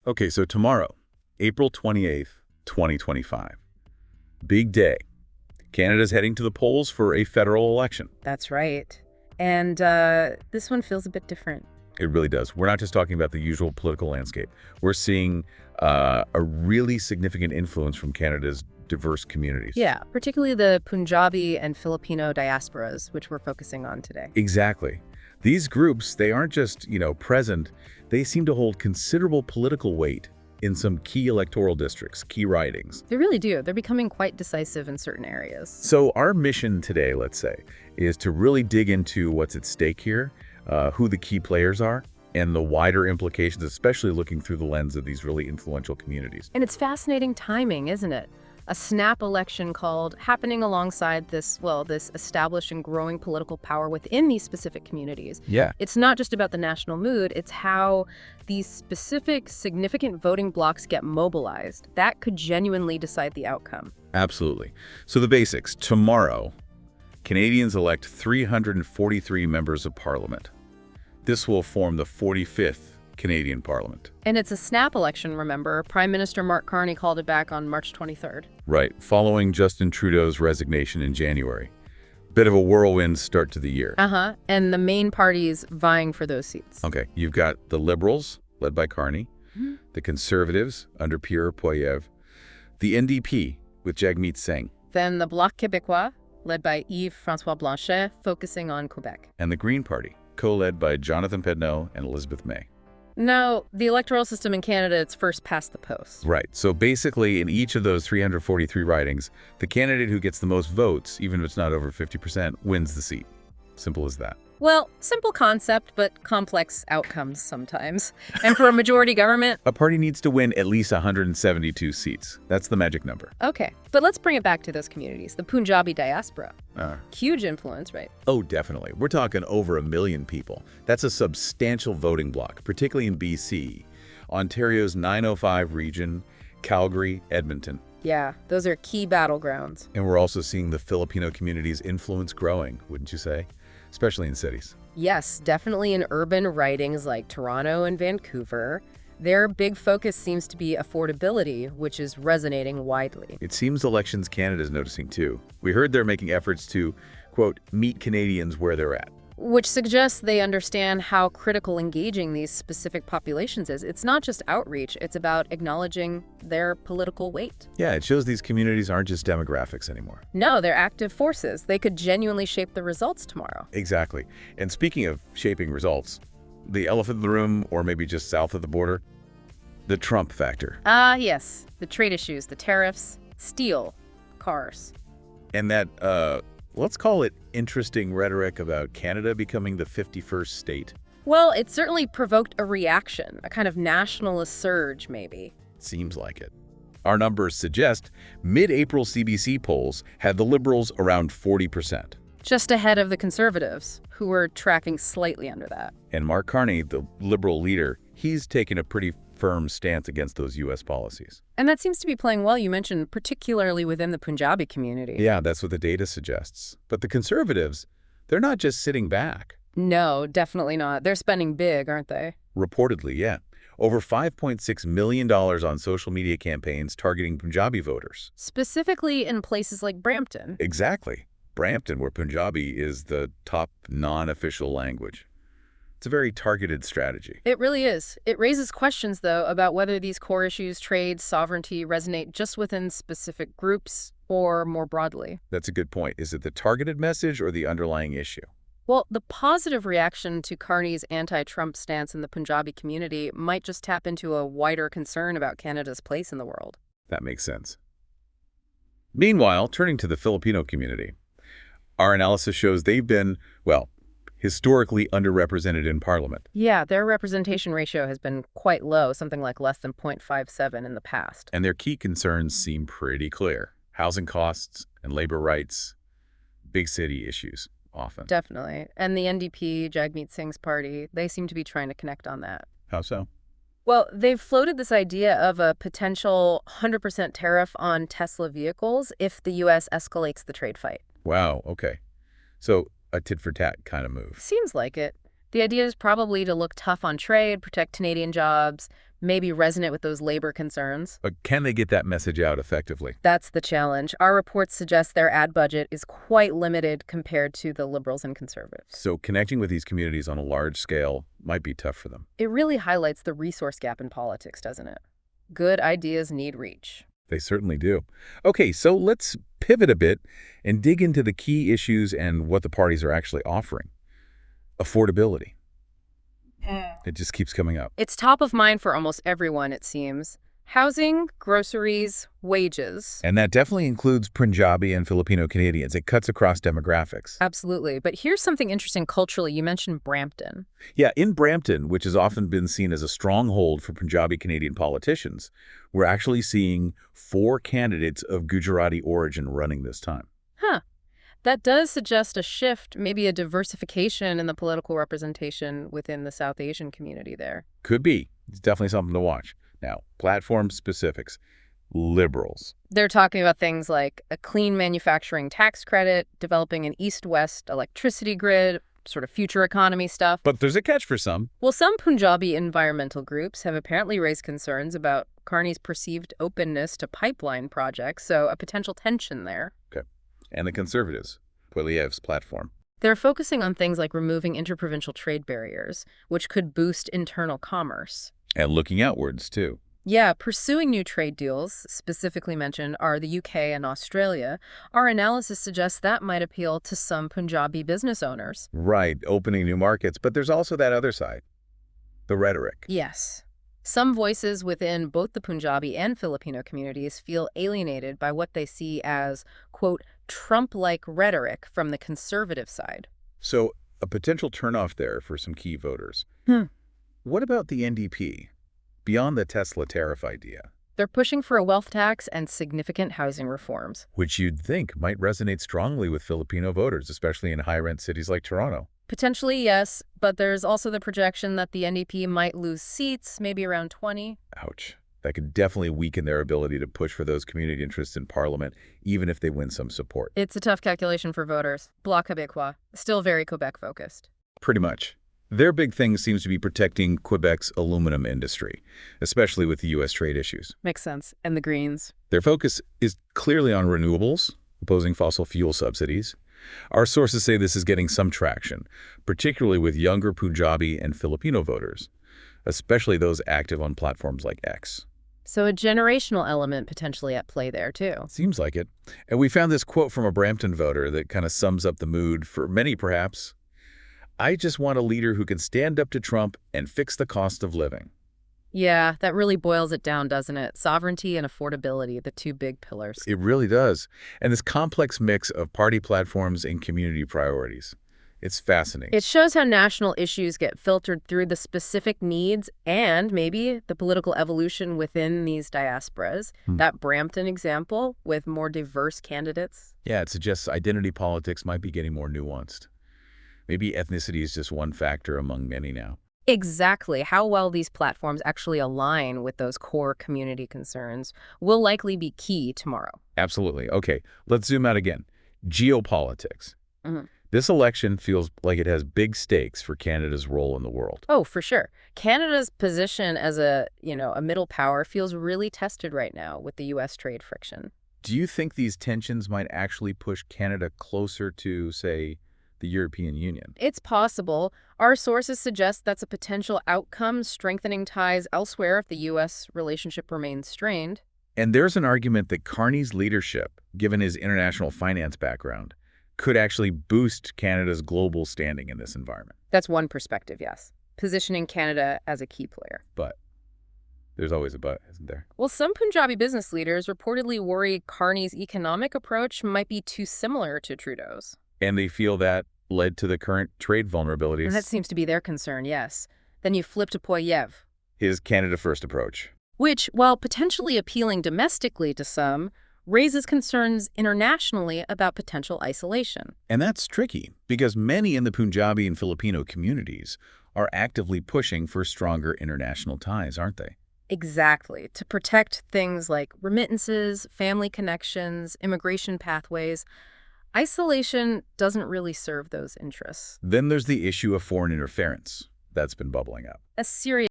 Okay, so tomorrow, April 28th, 2025. Big day. Canada's heading to the polls for a federal election. That's right. And this one feels a bit different. It really does. We're not just talking about the usual political landscape. We're seeing a really significant influence from Canada's diverse communities. Yeah, particularly the Punjabi and Filipino diasporas, which we're focusing on today. Exactly. These groups, they aren't just, present. They seem to hold considerable political weight in some key electoral districts, key ridings. They really do. They're becoming quite decisive in certain areas. So our mission today, let's say, is to really dig into what's at stake here, who the key players are, and the wider implications, especially looking through the lens of these really influential communities. And it's fascinating timing, isn't it? A snap election called happening alongside this established and growing political power within these specific communities. Yeah. It's not just about the national mood, it's how these specific significant voting blocks get mobilized. That could genuinely decide the outcome. Absolutely. So the basics. Tomorrow, Canadians elect 343 members of parliament. This will form the 45th Canadian Parliament. And it's a snap election, remember? Prime Minister Mark Carney called it back on March 23rd. Right, following Justin Trudeau's resignation in January. Bit of a whirlwind start to the year. And the main parties vying for those seats. Okay, you've got the Liberals, led by Carney, the Conservatives, under Pierre Poilievre, the NDP, with Jagmeet Singh, Then the Bloc Québécois, led by Yves-François Blanchet, focusing on Quebec. and the Green Party, co-led by Jonathan Pedneau and Elizabeth May. Now, the electoral system in Canada, it's first past the post. Right, so basically in each of those 343 ridings, the candidate who gets the most votes, even if it's not over 50%, wins the seat. Simple as that. Well, simple concept, but complex outcomes sometimes. And for a majority government, A party needs to win at least 172 seats. That's the magic number. okay. But let's bring it back to those communities. The Punjabi diaspora. Huge influence, right? Oh, definitely. We're talking over 1 million people. That's a substantial voting bloc, particularly in BC, Ontario's 905 region, Calgary, Edmonton. Yeah, those are key battlegrounds. And we're also seeing the Filipino community's influence growing, wouldn't you say? Especially in cities. Yes, definitely in urban ridings like Toronto and Vancouver. Their big focus seems to be affordability, which is resonating widely. It seems Elections Canada is noticing too. We heard they're making efforts to, quote, meet Canadians where they're at. Which suggests they understand how critical engaging these specific populations is. It's not just outreach, it's about acknowledging their political weight. Yeah, it shows these communities aren't just demographics anymore. No, they're active forces. They could genuinely shape the results tomorrow. Exactly. And speaking of shaping results, the elephant in the room, or maybe just south of the border, the Trump factor. Yes. The trade issues, the tariffs, steel, cars. And that, let's call it interesting rhetoric about Canada becoming the 51st state. Well, it certainly provoked a reaction, a kind of nationalist surge, maybe. Seems like it. Our numbers suggest mid-April CBC polls had the Liberals around 40%. Just ahead of the Conservatives, who were tracking slightly under that. And Mark Carney, the Liberal leader, he's taken a pretty firm stance against those U.S. policies. And that seems to be playing well, you mentioned, particularly within the Punjabi community. Yeah, that's what the data suggests. But the Conservatives, they're not just sitting back. No, definitely not. They're spending big, aren't they? Reportedly, yeah. Over $5.6 million on social media campaigns targeting Punjabi voters. Specifically in places like Brampton. Exactly. Brampton, where Punjabi is the top non-official language. It's a very targeted strategy. It really is. It raises questions, though, about whether these core issues, trade, sovereignty, resonate just within specific groups or more broadly. That's a good point. Is it the targeted message or the underlying issue? Well, the positive reaction to Carney's anti-Trump stance in the Punjabi community might just tap into a wider concern about Canada's place in the world. That makes sense. Meanwhile, turning to the Filipino community, our analysis shows they've been, well, historically underrepresented in Parliament. Yeah, their representation ratio has been quite low, something like less than 0.57 in the past. And their key concerns seem pretty clear. Housing costs and labor rights, big city issues, often. Definitely. And the NDP, Jagmeet Singh's party, they seem to be trying to connect on that. How so? Well, they've floated this idea of a potential 100% tariff on Tesla vehicles if the U.S. escalates the trade fight. Wow, okay. So a tit-for-tat kind of move. Seems like it. The idea is probably to look tough on trade, protect Canadian jobs, maybe resonate with those labor concerns. But can they get that message out effectively? That's the challenge. Our reports suggest their ad budget is quite limited compared to the Liberals and Conservatives. So connecting with these communities on a large scale might be tough for them. It really highlights the resource gap in politics, doesn't it? Good ideas need reach. They certainly do. Okay, so let's pivot a bit and dig into the key issues and what the parties are actually offering. Affordability. It just keeps coming up. It's top of mind for almost everyone, it seems. Housing, groceries, wages. And that definitely includes Punjabi and Filipino Canadians. It cuts across demographics. Absolutely. But here's something interesting culturally. You mentioned Brampton. Yeah, in Brampton, which has often been seen as a stronghold for Punjabi Canadian politicians, we're actually seeing 4 candidates of Gujarati origin running this time. Huh. That does suggest a shift, maybe a diversification in the political representation within the South Asian community there. Could be. It's definitely something to watch. Now, platform specifics. Liberals. They're talking about things like a clean manufacturing tax credit, developing an east-west electricity grid, sort of future economy stuff. But there's a catch for some. Well, some Punjabi environmental groups have apparently raised concerns about Carney's perceived openness to pipeline projects, so a potential tension there. Okay. And the Conservatives, Poilievre's platform. They're focusing on things like removing interprovincial trade barriers, which could boost internal commerce. And looking outwards, too. Yeah, pursuing new trade deals, specifically mentioned, are the UK and Australia. Our analysis suggests that might appeal to some Punjabi business owners. Right, opening new markets. But there's also that other side, the rhetoric. Yes. Some voices within both the Punjabi and Filipino communities feel alienated by what they see as, quote, Trump-like rhetoric from the conservative side. So a potential turnoff there for some key voters. What about the NDP? Beyond the Tesla tariff idea, They're pushing for a wealth tax and significant housing reforms. which you'd think might resonate strongly with Filipino voters, especially in high-rent cities like Toronto. Potentially, yes, but there's also the projection that the NDP might lose seats, maybe around 20. Ouch. That could definitely weaken their ability to push for those community interests in Parliament, even if they win some support. It's a tough calculation for voters. Bloc Québécois, still very Quebec-focused. Pretty much. Their big thing seems to be protecting Quebec's aluminum industry, especially with the U.S. trade issues. Makes sense. And the Greens. Their focus is clearly on renewables, opposing fossil fuel subsidies. Our sources say this is getting some traction, particularly with younger Punjabi and Filipino voters, especially those active on platforms like X. So a generational element potentially at play there, too. Seems like it. And we found this quote from a Brampton voter that kind of sums up the mood for many, perhaps. I just want a leader who can stand up to Trump and fix the cost of living. Yeah, that really boils it down, doesn't it? Sovereignty and affordability, the 2 big pillars. It really does. And this complex mix of party platforms and community priorities. It's fascinating. It shows how national issues get filtered through the specific needs and maybe the political evolution within these diasporas. That Brampton example with more diverse candidates. Yeah, it suggests identity politics might be getting more nuanced. Maybe ethnicity is just one factor among many now. Exactly. How well these platforms actually align with those core community concerns will likely be key tomorrow. Absolutely. Okay, let's zoom out again. Geopolitics. This election feels like it has big stakes for Canada's role in the world. Oh, for sure. Canada's position as a middle power feels really tested right now with the U.S. trade friction. Do you think these tensions might actually push Canada closer to, say, the European Union? It's possible. Our sources suggest that's a potential outcome, strengthening ties elsewhere if the U.S. relationship remains strained. And there's an argument that Carney's leadership, given his international finance background, could actually boost Canada's global standing in this environment. That's one perspective, yes. Positioning Canada as a key player. But there's always a but, isn't there? Well, some Punjabi business leaders reportedly worry Carney's economic approach might be too similar to Trudeau's. And they feel that led to the current trade vulnerabilities. And that seems to be their concern, yes. Then you flip to Poilievre. His Canada-first approach. Which, while potentially appealing domestically to some, raises concerns internationally about potential isolation. And that's tricky, because many in the Punjabi and Filipino communities are actively pushing for stronger international ties, aren't they? Exactly. To protect things like remittances, family connections, immigration pathways. Isolation doesn't really serve those interests. Then there's the issue of foreign interference that's been bubbling up. A serious